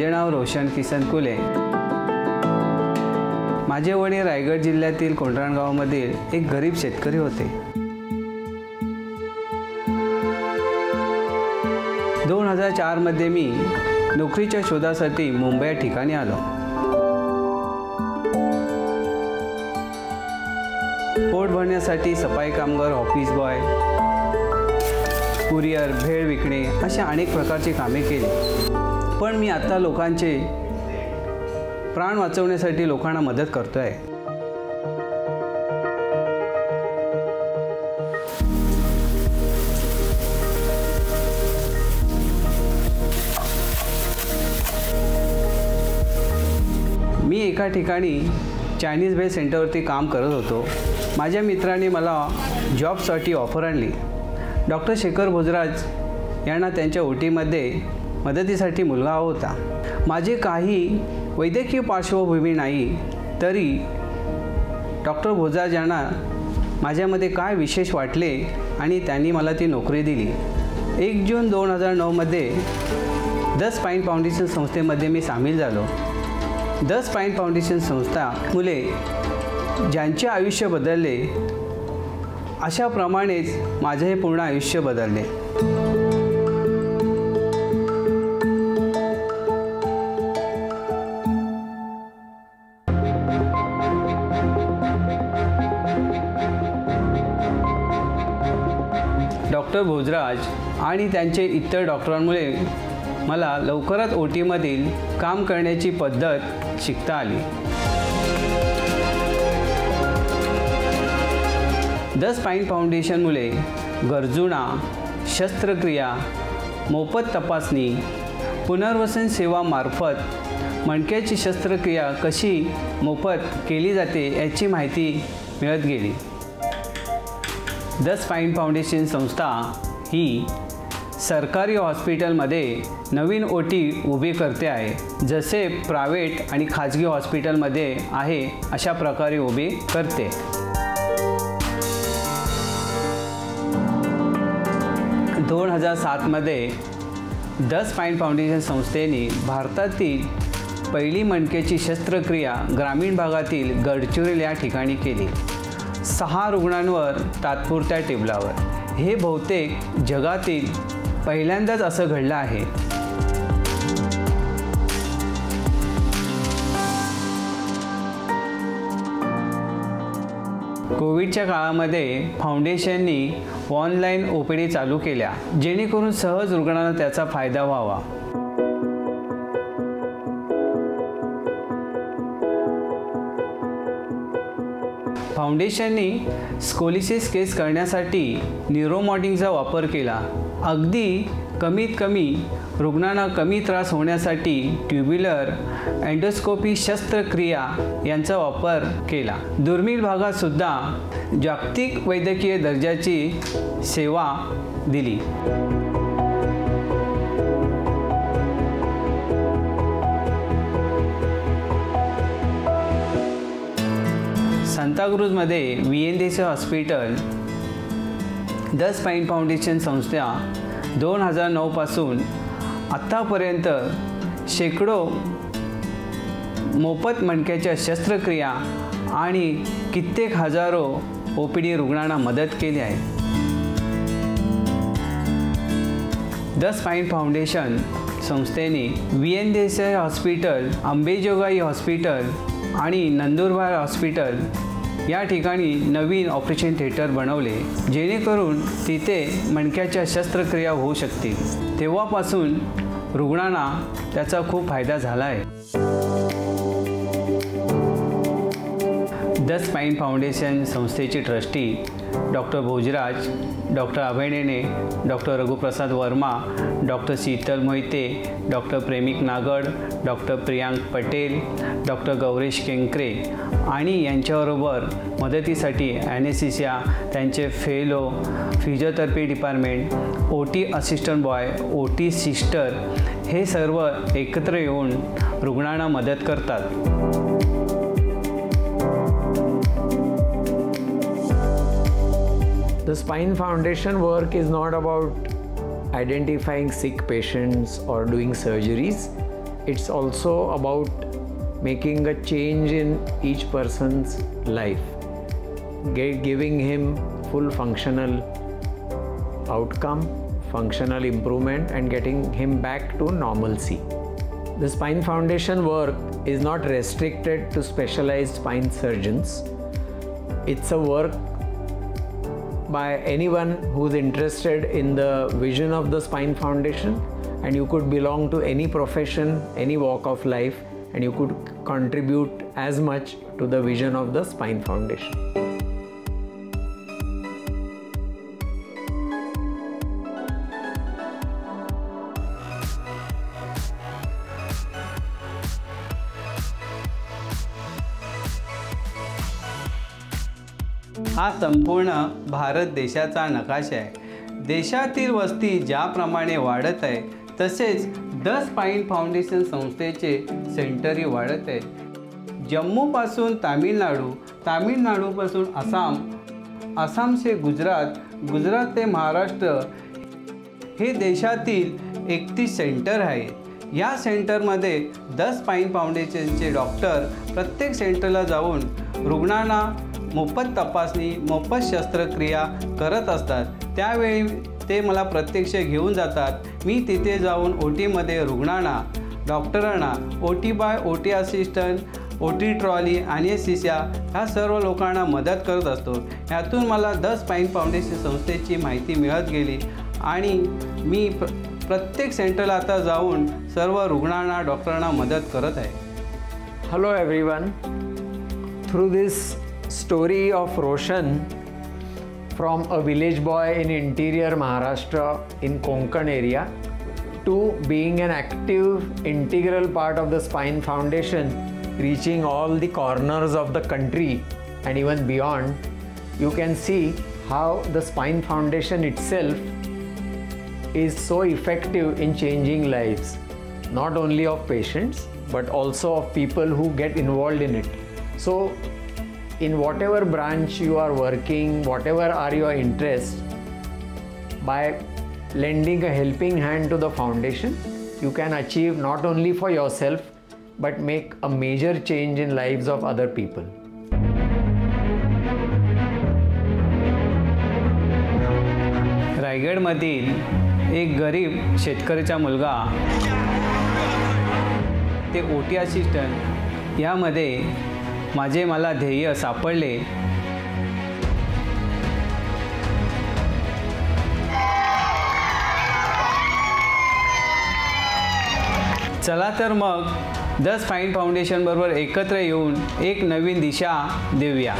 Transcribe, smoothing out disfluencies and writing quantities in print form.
माझे नाव रोशन किसन कुले। माझे वडील रायगड जिल्ह्यातील कोंढाण गावामधील एक गरीब शेतकरी होते। 2004 मध्ये मी नोकरीच्या शोधासाठी मुंबई या ठिकाणी आलो। पोट भरण्यासाठी सफाई कामगार, ऑफिस बॉय, कुरिअर, भेळ विकणे अशा अनेक प्रकारची कामे केली। पण मी आता लोकांचे प्राण वाचवण्यासाठी लोकांना मदत करतोय। मी एका ठिकाणी चायनीज भेळ सेंटरवरती काम करत होतो। माझ्या मित्राने मला जॉबसाठी ऑफर आणली। डॉक्टर शेखर भोजराज यांना त्यांच्या ओटीमध्ये मदतीसाठी मुलगा होता। माझे काही वैद्यकीय पार्श्वभूमी नाही, तरी डॉक्टर भोजराज यांना माझ्यामध्ये काय विशेष वाटले आणि त्यांनी मला ती नोकरी दिली। 1 जून 2009 मध्ये द स्पाईन फाउंडेशन संस्थेमध्ये मी सामील झालो। द स्पाईन फाउंडेशन संस्था मुले ज्यांचे आयुष्य बदलले, अशाप्रमाणेच माझे हे पूर्ण आयुष्य बदलले। डॉक्टर भोजराज आणि त्यांचे इतर डॉक्टरांमुळे मला लवकरच ओटीमधील काम करण्याची पद्धत शिकता आली। द स्पाईन फाउंडेशनमुळे गरजूंना शस्त्रक्रिया, मोफत तपासणी, पुनर्वसन सेवामार्फत मणक्याची शस्त्रक्रिया कशी मोफत केली जाते याची माहिती मिळत गेली। द स्पाईन फाउंडेशन संस्था ही सरकारी हॉस्पिटलमध्ये नवीन ओटी उभी करते आहे। जसे प्रायव्हेट आणि खाजगी हॉस्पिटलमध्ये आहे अशा प्रकारे उभी करते। दोन 2007 मध्ये द स्पाईन फाउंडेशन संस्थेने भारतातील पहिली मणक्याची शस्त्रक्रिया ग्रामीण भागातील गडचिरोली या ठिकाणी केली। 6 रुग्णांवर तात्पुरत्या टेबलावर। हे बहुतेक जगातील पहिल्यांदाच असं घडलं आहे। कोविडच्या काळामध्ये फाउंडेशननी ऑनलाईन ओपीडी चालू केल्या, जेणेकरून सहज रुग्णांना त्याचा फायदा व्हावा। फाउंडेशननी स्कोलिसिस केस करण्यासाठी न्यूरोमॉडिंगचा वापर केला। अगदी कमीत कमी रुग्णांना कमी त्रास होण्यासाठी ट्युब्युलर एंडोस्कोपी शस्त्रक्रिया यांचा वापर केला। दुर्मिळ भागात सुद्धा जागतिक वैद्यकीय दर्जाची सेवा दिली। सांताक्रूजमध्ये VNDC hospital the spine foundation संस्था 2009 पासून आत्तापर्यंत शेकडो मोफत मणक्याच्या शस्त्रक्रिया आणि कित्येक हजारो OPD रुग्णांना मदत केली आहे। द स्पाईन फाउंडेशन संस्थेने VNDC हॉस्पिटल, अंबेजोगाई हॉस्पिटल आणि नंदुरबार हॉस्पिटल या ठिकाणी नवीन ऑपरेशन थिएटर बनवले, जेणेकरून तिथे मणक्याच्या शस्त्रक्रिया होऊ शकतील। तेव्हापासून रुग्णांना त्याचा खूप फायदा झाला आहे। द स्पाईन फाउंडेशन संस्थेचे trustee doctor Bhojraj, doctor Abhay Nene, doctor Raghuprasad Verma, doctor Sheetal Mohite, doctor Premik Nagad, doctor Priyank Patel, doctor Gauresh Kenkre आणि यांच्याबरोबर मदतीसाठी ॲनेस्थेसिया, त्यांचे fellow, physiotherapy department, OT assistant boy, OT sister हे सर्व एकत्र येऊन रुग्णांना मदत करतात। The Spine Foundation work is not about identifying sick patients or doing surgeries. it's also about making a change in each person's life, giving him full functional outcome, functional improvement, and getting him back to normalcy. The Spine Foundation work is not restricted to specialized spine surgeons. It's a work by anyone who's interested in the vision of the Spine Foundation, and you could belong to any profession, any walk of life, and you could contribute as much to the vision of the Spine Foundation. हा संपूर्ण भारत देशाचा नकाशा आहे. देशातील वस्ती ज्याप्रमाणे वाढत आहे तसेच द स्पाईन फाउंडेशन संस्थेचे सेंटरही वाढत आहे. जम्मूपासून तामिळनाडू, तामिळनाडूपासून आसाम, आसाम से गुजरात, गुजरात ते महाराष्ट्र हे देशातील 31 सेंटर आहेत. या सेंटरमध्ये द स्पाईन फाउंडेशनचे डॉक्टर प्रत्येक सेंटरला जाऊन रुग्णांना मोफत तपासणी, मोफत शस्त्रक्रिया करत असतात. त्यावेळी ते मला प्रत्यक्ष घेऊन जातात. मी तिथे जाऊन OTमध्ये रुग्णांना, डॉक्टरांना OT by OT assistant, OT trolley, anaesthesia ह्या सर्व लोकांना मदत करत असतो. यातून मला द स्पाईन फाउंडेशन संस्थेची माहिती मिळत गेली आणि मी प्रत्येक सेंटरला आता जाऊन सर्व रुग्णांना, डॉक्टरांना मदत करत आहे. Hello everyone. Through this story of Roshan, from a village boy in interior Maharashtra in Konkan area to being an active integral part of the Spine Foundation, reaching all the corners of the country and even beyond, you can see how the Spine Foundation itself is so effective in changing lives, not only of patients but also of people who get involved in it. So in whatever branch you are working, whatever are your interests, by lending a helping hand to the foundation, you can achieve not only for yourself but make a major change in lives of other people. रायगडमधील एक गरीब शेतकरीचा मुलगा ते OT assistant यामध्ये मला ध्येय सापडले. चला तर मग द स्पाईन फाउंडेशन बरोबर एकत्र येऊन एक नवीन दिशा देऊया.